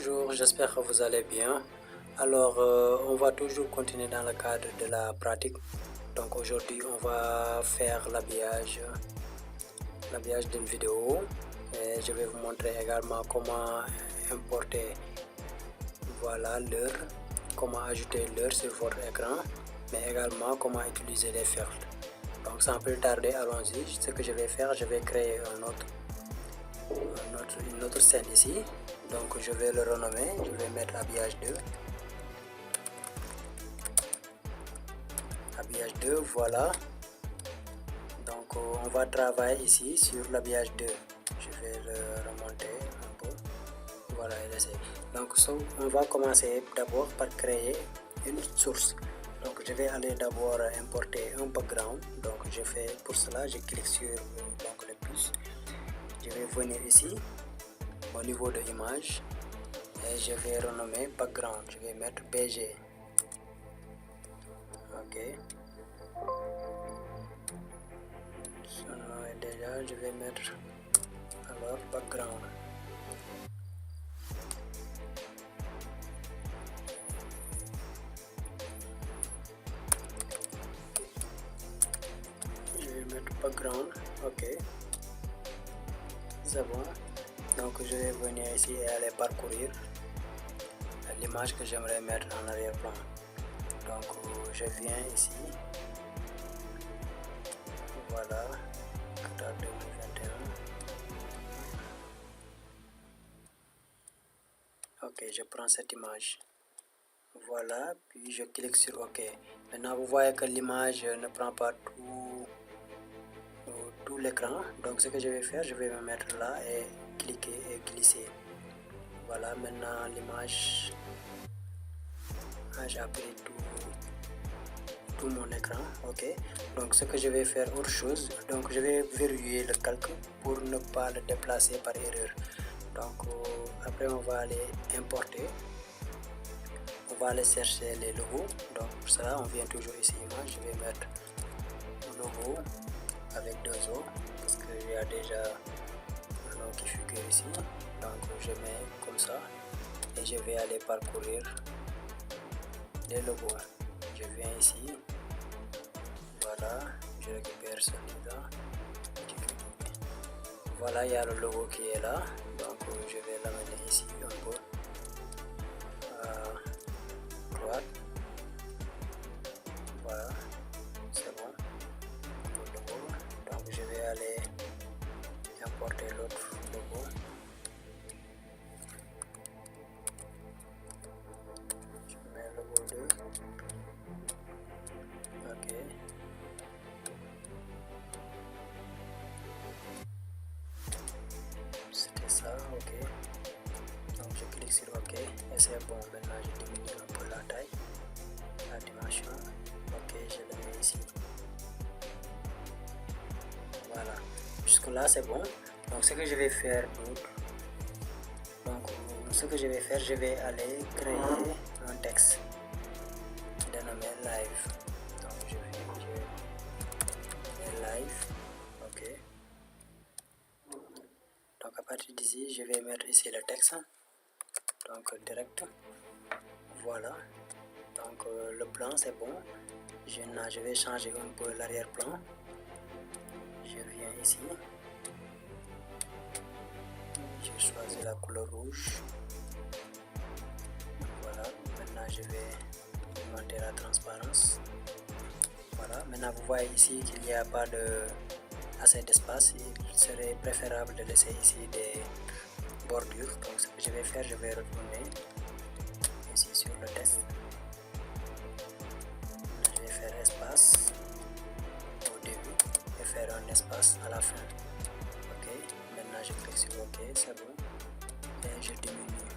Bonjour, j'espère que vous allez bien. Alors, on va toujours continuer dans le cadre de la pratique. Donc aujourd'hui, on va faire l'habillage d'une vidéo. Et je vais vous montrer également comment importer l'heure, comment ajouter l'heure sur votre écran, mais également comment utiliser les filtres. Donc sans plus tarder, allons-y. Ce que je vais faire, je vais créer une autre scène ici. Donc je vais le renommer, je vais mettre habillage 2. Habillage 2, voilà. Donc on va travailler ici sur l'habillage 2. Je vais le remonter un peu. Voilà, et laisser. Donc on va commencer d'abord par créer une source. Donc je vais aller d'abord importer un background. Donc je fais pour cela, je clique sur le plus. Je vais venir ici au niveau de l'image et je vais renommer background. Je vais mettre BG. Ok. Ce nom est déjà, je vais mettre alors background. Je vais mettre background. Ok. C'est bon. Donc je vais venir ici et aller parcourir l'image que j'aimerais mettre en arrière-plan. Donc je viens ici. Voilà. 2021. Ok, je prends cette image. Voilà, puis je clique sur OK. Maintenant vous voyez que l'image ne prend pas tout l'écran. Donc ce que je vais faire, je vais me mettre là et cliquer et glisser. Voilà, maintenant l'image a pris tout mon écran. Ok, donc ce que je vais faire autre chose, donc je vais verrouiller le calque pour ne pas le déplacer par erreur. Donc après on va aller importer, on va aller chercher les logos. Donc pour cela on vient toujours ici image, je vais mettre logo avec 2 O parce qu'il y a déjà un nom qui figure ici. Donc je mets comme ça et je vais aller parcourir les logos. Je viens ici, voilà, je récupère celui-là. Voilà, il y a le logo qui est là, donc je vais l'amener ici un peu à droite. Voilà, c'est bon. Le logo. Donc je vais aller importer l'autre logo. Je mets le logo 2. Ok. C'était ça, ok. Donc je clique sur ok et c'est bon. Maintenant je diminue un peu la taille, la dimension. Ok, je le mets ici. Voilà, jusque là c'est bon. Donc ce que je vais faire d'autre, je vais aller créer un texte dénommé live. Donc je vais live. Ok. Donc à partir d'ici je vais mettre ici le texte. Donc direct. Voilà. Donc le plan c'est bon. Je vais changer un peu l'arrière-plan. Je viens ici. Je choisis la couleur rouge. Voilà. Maintenant je vais augmenter la transparence. Voilà. Maintenant vous voyez ici qu'il n'y a pas assez d'espace. Il serait préférable de laisser ici des bordures. Donc ce que je vais faire, je vais retourner ici sur le test. Je vais faire espace au début et faire un espace à la fin. Ok, maintenant je clique sur OK, c'est bon. Et je diminue.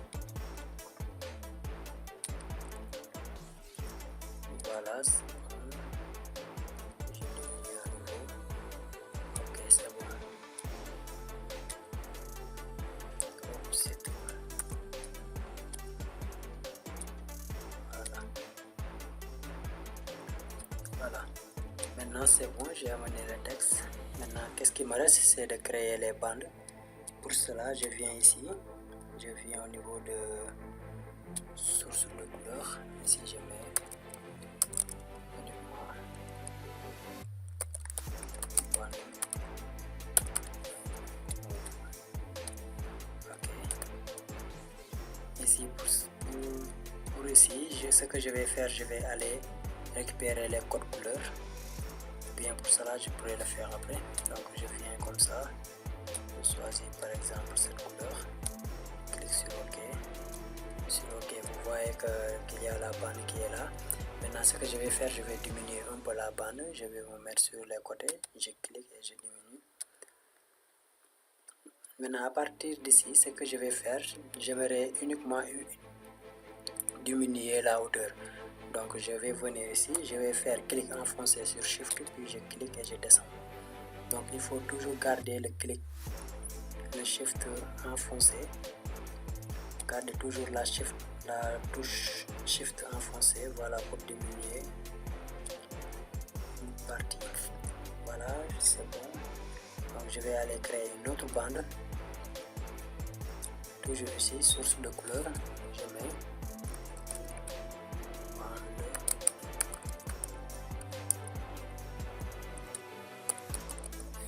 Voilà, c'est bon. Je diminue à nouveau. Ok, c'est bon. C'est tout. Voilà. Maintenant c'est bon, j'ai amené le texte. Maintenant qu'est-ce qui me reste, c'est de créer les bandes. Pour cela je viens ici, je viens au niveau de source de couleur. Ici je mets uniquement bande. Ok. Ici pour ici, ce que je vais faire, je vais aller récupérer les codes couleurs. Bien pour cela, je pourrais le faire après. Donc je viens comme ça, je choisis par exemple cette couleur, clique sur OK. Sur OK, vous voyez qu'il y a la bande qui est là. Maintenant, ce que je vais faire, je vais diminuer un peu la bande. Je vais vous mettre sur les côtés. Je clique et je diminue. Maintenant, à partir d'ici, ce que je vais faire, j'aimerais uniquement diminuer la hauteur. Donc, je vais venir ici, je vais faire clic enfoncé sur Shift, puis je clique et je descends. Donc, il faut toujours garder le Shift enfoncé. Gardez toujours la touche Shift enfoncée, voilà, pour diminuer une partie. Voilà, c'est bon. Donc je vais aller créer une autre bande. Toujours ici, source de couleur, je mets bande.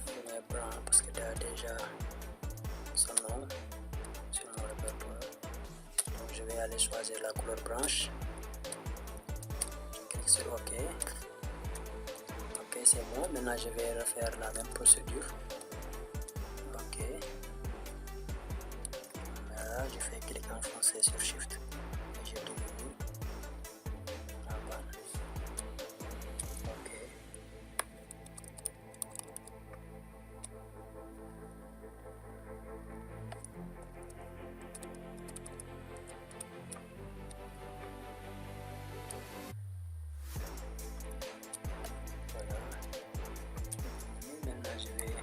Je mets blanc parce qu'il y a déjà son nom sur mon répertoire. Donc je vais aller choisir la couleur blanche. Je clique sur OK. Ok, c'est bon. Maintenant je vais refaire la même procédure. OK. Voilà, je fais clic enfoncé sur Shift et je diminue la bande. OK. Voilà. Maintenant je vais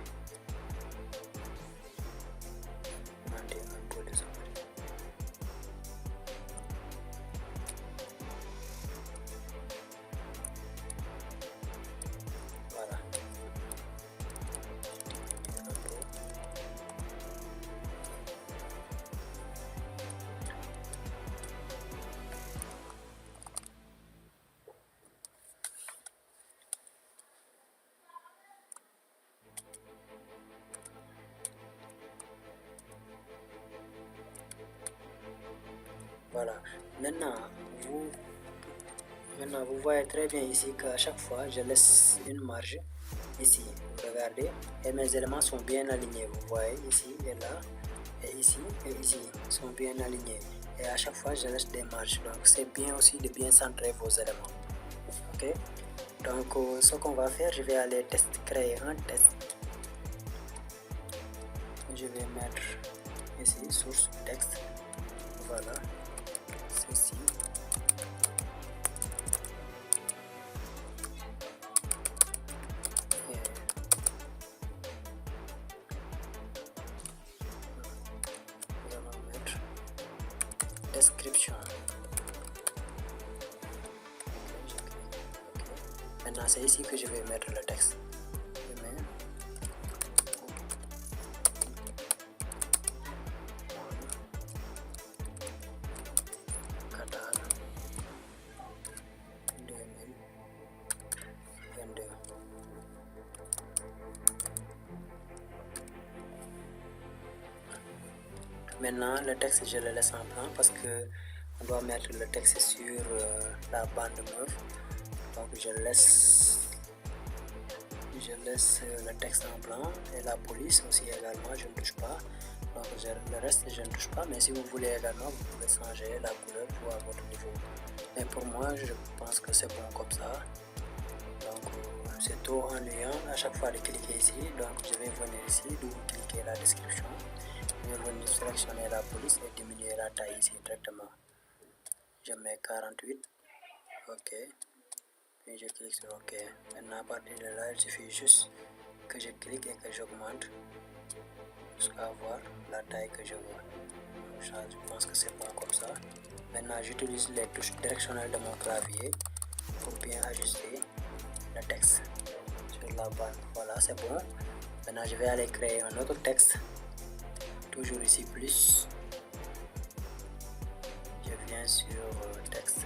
monter un peu de son côté. Voilà. Un peu. Voilà. Maintenant vous voyez très bien ici qu'à chaque fois je laisse une marge ici. Vous regardez et mes éléments sont bien alignés. Vous voyez ici et là et ici sont bien alignés. Et à chaque fois je laisse des marges. Donc c'est bien aussi de bien centrer vos éléments. Ok. Donc ce qu'on va faire, je vais aller créer un test. Je vais mettre ici source texte. Voilà. Ceci. Nous allons mettre description. Maintenant c'est ici que je vais mettre le texte. Je mets Qatar 2022. Maintenant le texte je le laisse en blanc parce que on doit mettre le texte sur la bande neuve. Donc je laisse le texte en blanc et la police aussi également, je ne touche pas. Donc le reste je ne touche pas, mais si vous voulez également vous pouvez changer la couleur pour à votre niveau. Mais pour moi je pense que c'est bon comme ça. Donc c'est trop ennuyant à chaque fois de cliquer ici. Donc je vais venir ici, double cliquer la description. Je vais venir sélectionner la police et diminuer la taille ici directement. Je mets 48. OK. Puis je clique sur OK. Maintenant à partir de là, il suffit juste que je clique et que j'augmente jusqu'à avoir la taille que je veux. Je pense que c'est bon comme ça. Maintenant j'utilise les touches directionnelles de mon clavier pour bien ajuster le texte sur la bande. Voilà, c'est bon. Maintenant je vais aller créer un autre texte. Toujours ici plus. viens sur texte,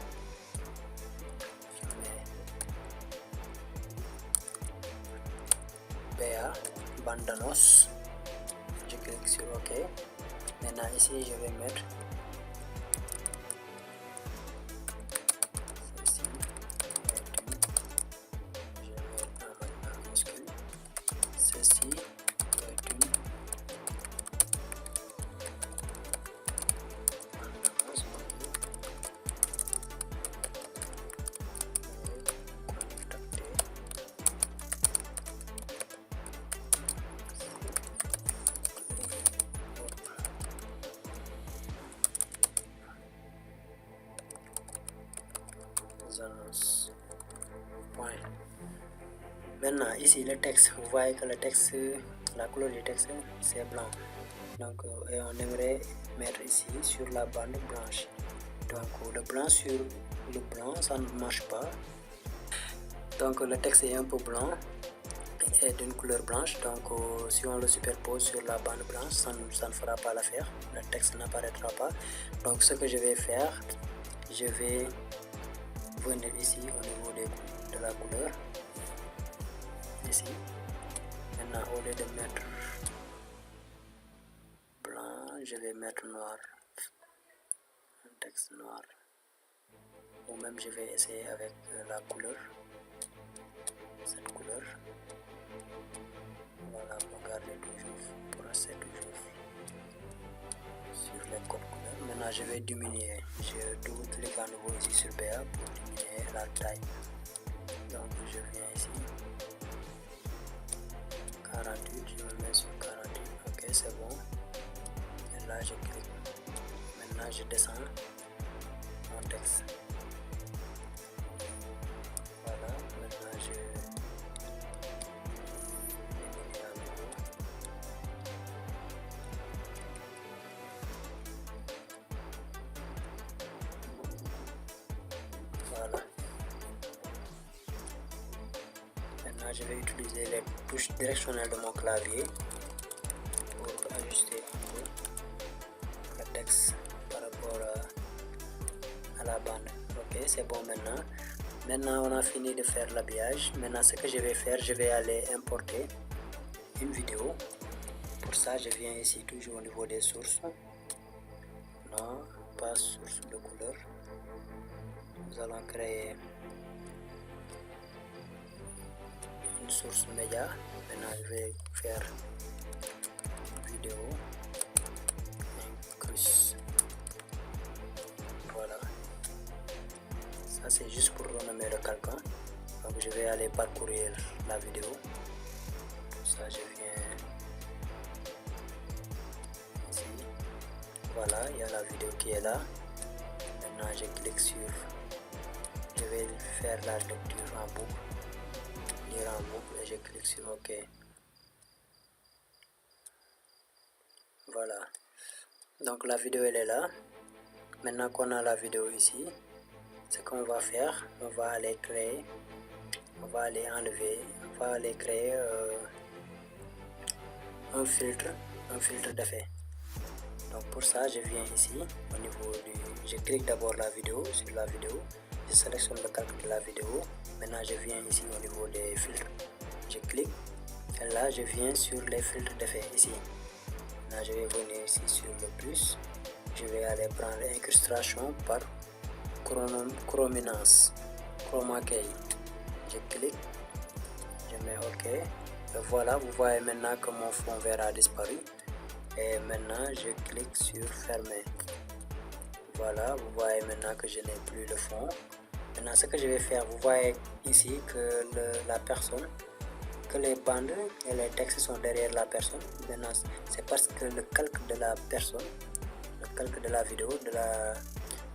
je mets BA, bande d'annonce, je clique sur OK. Maintenant ici je vais mettre ceci, je vais mettre en minuscule, ceci est une bande d'annonce, annonces. Point. Maintenant ici le texte, vous voyez que le texte, la couleur du texte c'est blanc, donc et on aimerait mettre ici sur la bande blanche. Donc le blanc sur le blanc ça ne marche pas, donc le texte est un peu blanc et d'une couleur blanche, donc si on le superpose sur la bande blanche ça ne fera pas l'affaire, le texte n'apparaîtra pas. Donc ce que je vais faire, je vais venir ici au niveau de la couleur, ici. Maintenant au lieu de mettre blanc, je vais mettre noir, un texte noir, ou même je vais essayer avec la couleur, cette couleur. Voilà, pour garder toujours, pour rester toujours sur les codes couleurs. Maintenant je vais diminuer, je double-clique à nouveau ici sur BA pour diminuer la taille. Donc je viens ici 48, je me mets sur 48, ok c'est bon, et là je clique. Maintenant je descends mon texte, voilà. Maintenant je diminue à nouveau, voilà. Maintenant je vais utiliser les touches directionnelles de mon clavier pour ajuster un peu le texte par rapport à la bande. Ok, c'est bon. Maintenant on a fini de faire l'habillage. Maintenant ce que je vais faire, je vais aller importer une vidéo. Pour ça je viens ici toujours au niveau des sources, non pas source de couleur, nous allons créer une source média. Maintenant je vais faire vidéo inclus, voilà, ça c'est juste pour renommer le calque. Donc je vais aller parcourir la vidéo, pour ça je viens ici, voilà, il y a la vidéo qui est là. Maintenant je clique sur, je vais faire la lecture en boucle, lire en boucle, et je clique sur OK. Voilà, donc la vidéo elle est là. Maintenant qu'on a la vidéo ici, ce qu'on va faire, on va aller créer, on va aller enlever, on va aller créer un filtre d'effet. Donc pour ça je viens ici au niveau du, je clique d'abord la vidéo, sur la vidéo, je sélectionne le calque de la vidéo. Maintenant je viens ici au niveau des filtres, je clique et là je viens sur les filtres d'effet ici. Maintenant je vais venir ici sur le plus, je vais aller prendre l'incrustation par chrominance, chroma key, je clique, je mets OK, et voilà, vous voyez maintenant que mon fond vert a disparu. Et maintenant je clique sur fermer, voilà, vous voyez maintenant que je n'ai plus le fond. Maintenant ce que je vais faire, vous voyez ici que la personne, que les bandes et les textes sont derrière la personne. Maintenant c'est parce que le calque de la personne, le calque de la vidéo,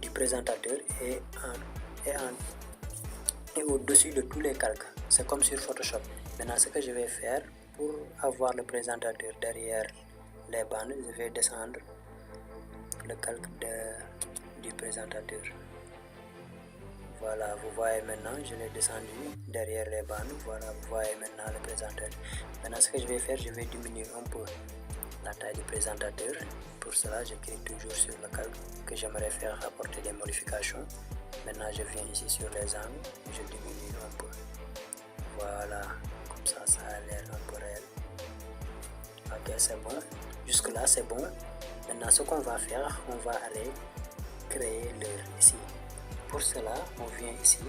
du présentateur est au-dessus de tous les calques. C'est comme sur Photoshop. Maintenant ce que je vais faire, pour avoir le présentateur derrière les bandes, je vais descendre le calque du présentateur. Voilà, vous voyez maintenant, je l'ai descendu derrière les bandes. Voilà, vous voyez maintenant le présentateur. Maintenant ce que je vais faire, je vais diminuer un peu la taille du présentateur. Pour cela, je clique toujours sur le calque que j'aimerais faire apporter des modifications. Maintenant, je viens ici sur les angles, je diminue un peu. Voilà, comme ça a l'air un peu réel. Ok, c'est bon. Jusque là, c'est bon. Maintenant, ce qu'on va faire, on va aller créer l'heure ici. Pour cela, on vient ici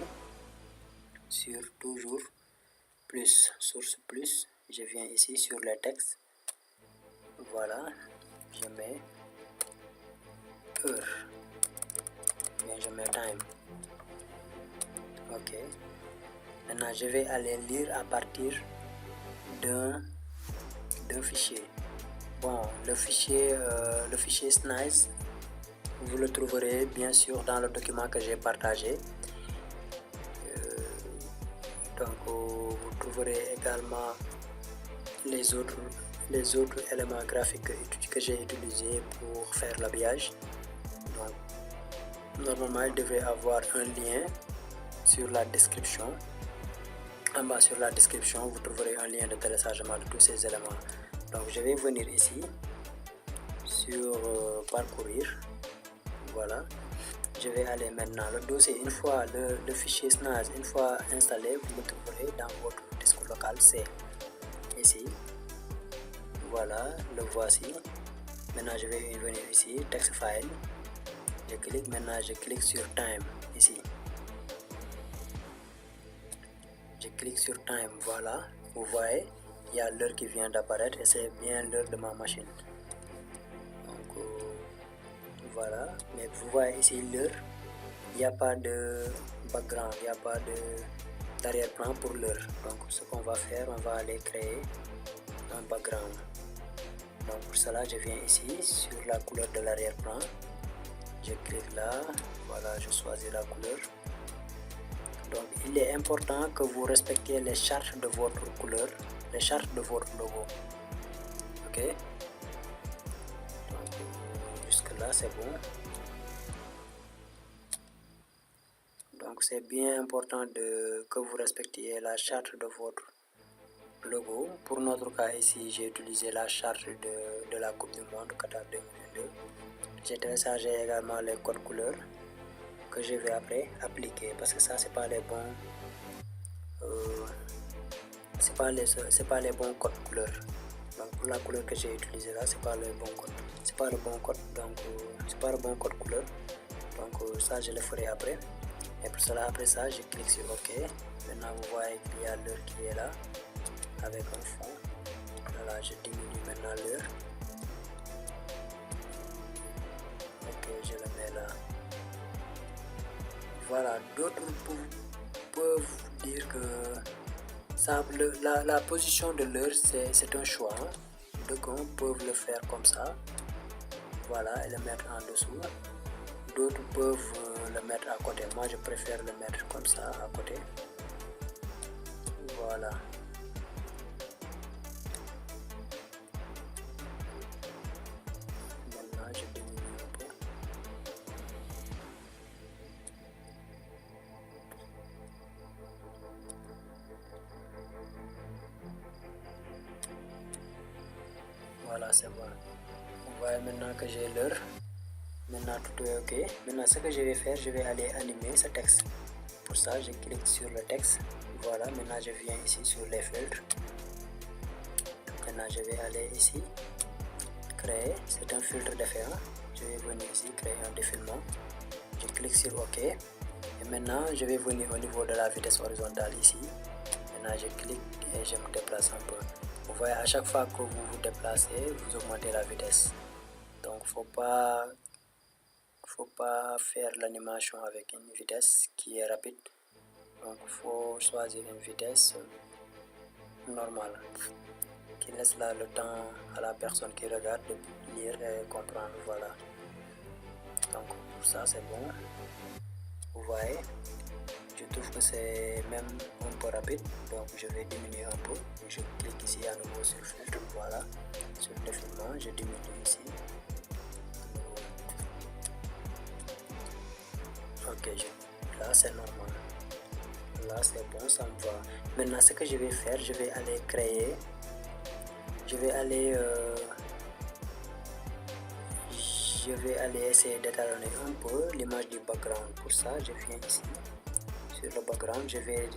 sur toujours plus, source plus. Je viens ici sur les textes. Voilà, je mets heure. Bien, je mets time. Ok. Maintenant, je vais aller lire à partir d'un fichier. Bon, le fichier SNICE, vous le trouverez bien sûr dans le document que j'ai partagé. Donc, vous trouverez également les autres éléments graphiques que j'ai utilisés pour faire l'habillage. Donc, normalement, il devrait avoir un lien sur la description. En bas sur la description, vous trouverez un lien de téléchargement de tous ces éléments. Donc, je vais venir ici sur parcourir. Voilà. Je vais aller maintenant le dossier. Une fois le fichier SNAS, une fois installé, vous le trouverez dans votre disque local C. Ici. Voilà, le voici. Maintenant, je vais venir ici, text file. Je clique, maintenant je clique sur time, ici. Je clique sur time, voilà. Vous voyez, il y a l'heure qui vient d'apparaître et c'est bien l'heure de ma machine. Donc, voilà. Mais vous voyez ici l'heure. Il n'y a pas de background, il n'y a pas d'arrière-plan pour l'heure. Donc, ce qu'on va faire, on va aller créer un background. Donc pour cela, je viens ici sur la couleur de l'arrière-plan. Je clique là, voilà, je choisis la couleur. Donc il est important que vous respectiez les chartes de votre couleur, les chartes de votre logo. Ok. Donc jusque là c'est bon. Donc c'est bien important que vous respectiez la charte de votre logo. Pour notre cas ici, j'ai utilisé la charte de la Coupe du Monde Qatar 2022. J'ai téléchargé également les codes couleurs que je vais après appliquer parce que ça c'est pas les bons c'est pas les bons codes couleurs. Donc pour la couleur que j'ai utilisé là, c'est pas le bon code, c'est pas le bon code, donc c'est pas le bon code couleur. Donc ça je le ferai après. Et pour cela, après ça, je clique sur OK. Maintenant vous voyez qu'il y a l'heure qui est là avec un fond. Voilà, je diminue maintenant l'heure. Ok, je le mets là. Voilà, d'autres peuvent dire que ça, la position de l'heure c'est un choix. D'autres peuvent le faire comme ça. Voilà, et le mettre en dessous. D'autres peuvent le mettre à côté. Moi je préfère le mettre comme ça à côté. Voilà. Je diminue un peu. Voilà, c'est bon. Vous voyez maintenant que j'ai l'heure. Maintenant tout est ok. Maintenant ce que je vais faire, je vais aller animer ce texte. Pour ça, je clique sur le texte. Voilà, maintenant je viens ici sur les filtres. Maintenant je vais aller ici. Créer, c'est un filtre d'effet. Je vais venir ici, créer un défilement. Je clique sur OK. Et maintenant, je vais venir au niveau de la vitesse horizontale ici. Maintenant, je clique et je me déplace un peu. Vous voyez, à chaque fois que vous vous déplacez, vous augmentez la vitesse. Donc, faut pas faire l'animation avec une vitesse qui est rapide. Donc, il faut choisir une vitesse normale qui laisse là le temps à la personne qui regarde de lire et comprendre. Voilà. Donc pour ça c'est bon. Vous voyez, je trouve que c'est même un peu rapide, donc je vais diminuer un peu. Je clique ici à nouveau sur filtre, voilà, sur le défilement, je diminue ici. Ok, là c'est normal. Là c'est bon, ça me va. Maintenant ce que je vais faire, je vais aller créer. Je vais aller je vais aller essayer d'étalonner un peu l'image du background. Pour ça, je viens ici sur le background, je vais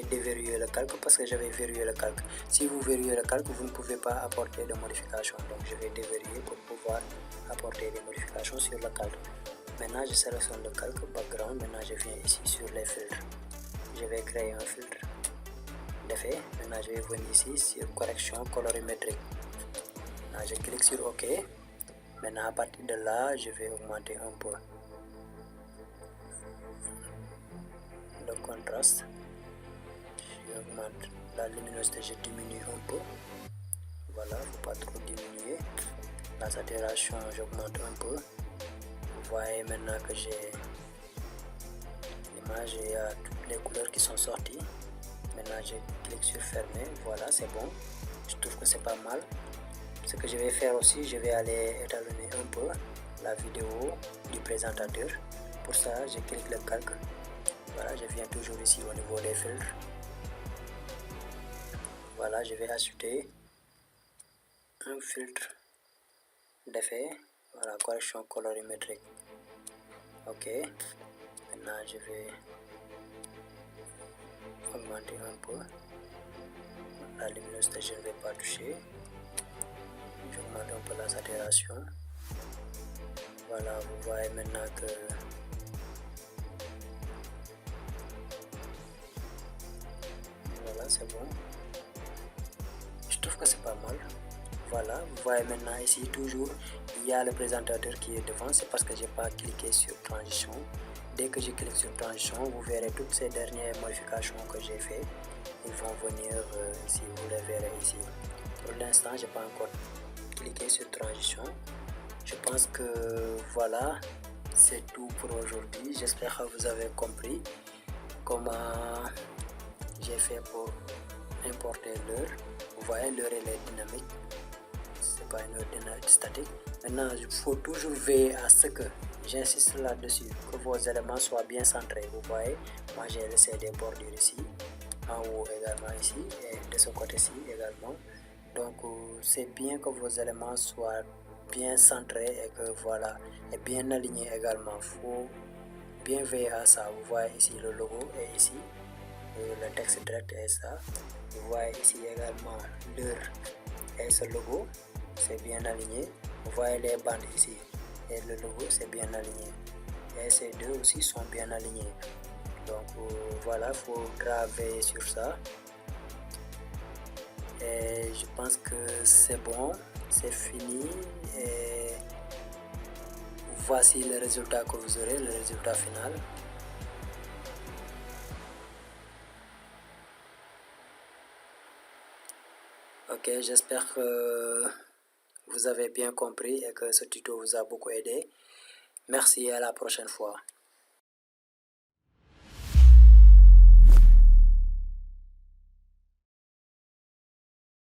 déverrouiller le calque parce que j'avais verrouillé le calque. Si vous verrouillez le calque, vous ne pouvez pas apporter de modifications. Donc je vais déverrouiller pour pouvoir apporter des modifications sur le calque. Maintenant je sélectionne le calque background. Maintenant je viens ici sur les filtres. Je vais créer un filtre d'effet. Maintenant je vais venir ici sur correction colorimétrique. Maintenant je clique sur OK. Maintenant à partir de là, je vais augmenter un peu le contraste. J'augmente la luminosité, je diminue un peu. Voilà, faut pas trop diminuer. La saturation, j'augmente un peu. Vous voyez maintenant que j'ai l'image et toutes les couleurs qui sont sorties. Maintenant je clique sur fermer. Voilà, c'est bon. Je trouve que c'est pas mal. Ce que je vais faire aussi, je vais aller étalonner un peu la vidéo du présentateur. Pour ça, je clique le calque. Voilà, je viens toujours ici au niveau des filtres. Voilà, je vais ajouter un filtre d'effet. Voilà, correction colorimétrique. OK. Maintenant, je vais augmenter un peu. La luminosité, je ne vais pas toucher. J'augmente un peu la saturation. Voilà, vous voyez maintenant que voilà, c'est bon. Je trouve que c'est pas mal. Voilà, vous voyez maintenant ici toujours il y a le présentateur qui est devant. C'est parce que j'ai pas cliqué sur transition. Dès que je clique sur transition, vous verrez toutes ces dernières modifications que j'ai fait. Ils vont venir ici, vous les verrez ici. Pour l'instant, j'ai pas encore cliqué sur transition. Je pense que voilà, c'est tout pour aujourd'hui. J'espère que vous avez compris comment j'ai fait pour importer l'heure. Vous voyez, l'heure elle est dynamique, c'est pas une heure statique. Maintenant, il faut toujours veiller à ce que, j'insiste là-dessus, que vos éléments soient bien centrés. Vous voyez, moi j'ai laissé des bordures ici, en haut également ici, et de ce côté-ci également. Donc c'est bien que vos éléments soient bien centrés et que voilà, et bien alignés également. Faut bien veiller à ça. Vous voyez ici le logo est ici, le texte direct est ça. Vous voyez ici également l'heure et ce logo, c'est bien aligné. Vous voyez les bandes ici et le logo, c'est bien aligné. Et ces deux aussi sont bien alignés. Donc voilà, il faut graver sur ça. Et je pense que c'est bon, c'est fini. Et voici le résultat que vous aurez, le résultat final. Ok, j'espère que vous avez bien compris et que ce tuto vous a beaucoup aidé. Merci et à la prochaine fois.